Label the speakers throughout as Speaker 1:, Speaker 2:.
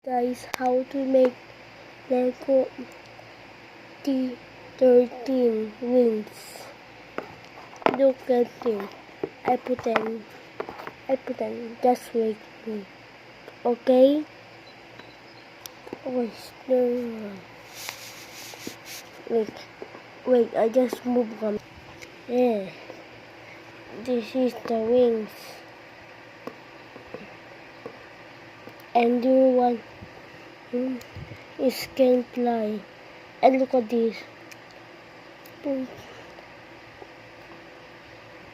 Speaker 1: Guys, how to make Lego T13 wings. Look at him. I put them. Just wait me. Okay? Wait, I just moved them. Yeah. This is the wings. And you want it can fly. And look at this.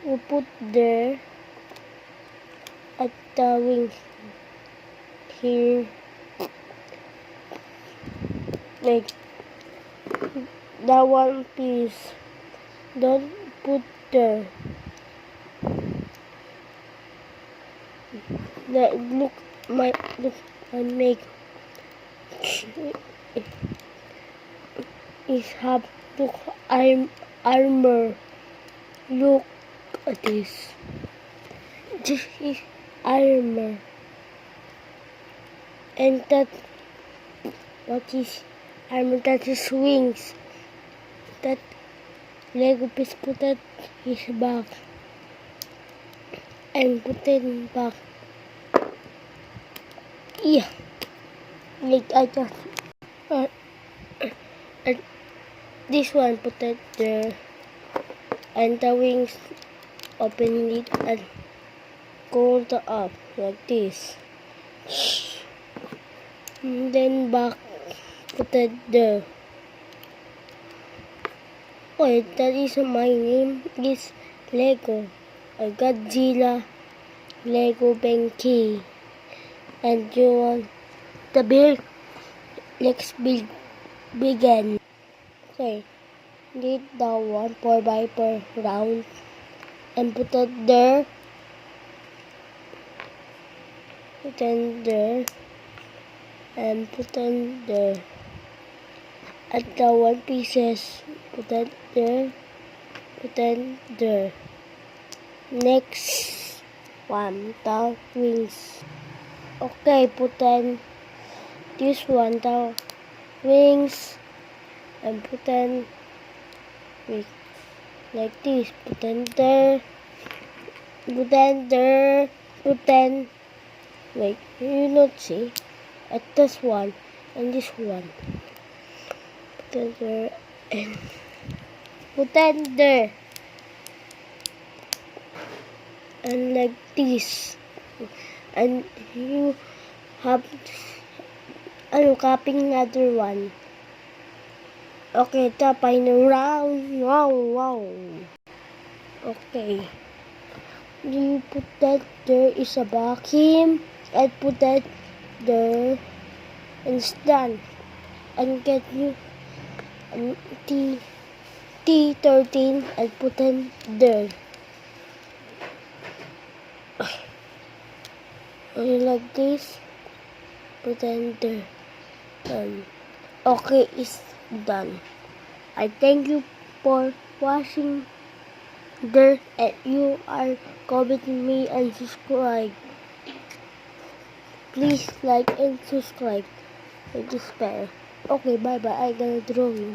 Speaker 1: We put there at the wings here, like that one piece. Don't put there. Look I make is have look armor. Look at this. This is armor. And that what is armor? That is wings. That Lego piece put that his back and put it back. Yeah, like I just this one put it there, and the wings open it and go up like this. And then back put it there. Oh, that is my name is Lego. I Godzilla, Lego Benki. And you want the build, let's begin. Okay, need the 1 4x4 round and put it there. Put it there and put it there. At the one pieces, put it there. Put it there. Next one, the wings. Okay, put in this one, the wings, and put in like this. Put in there. Put in there. Put in. Wait, you not see? At this one and this one. Put in there and put in there. And like this. And you have copying another one. Okay, the final round. Wow. Okay. You put that there is a vacuum. And put that there and it's done. And get you T13 and put it there. Like this, put it there. Okay, it's done. I thank you for watching there, and you are commenting me and subscribe. Please like and subscribe. It is better. Okay, bye. I gonna draw you.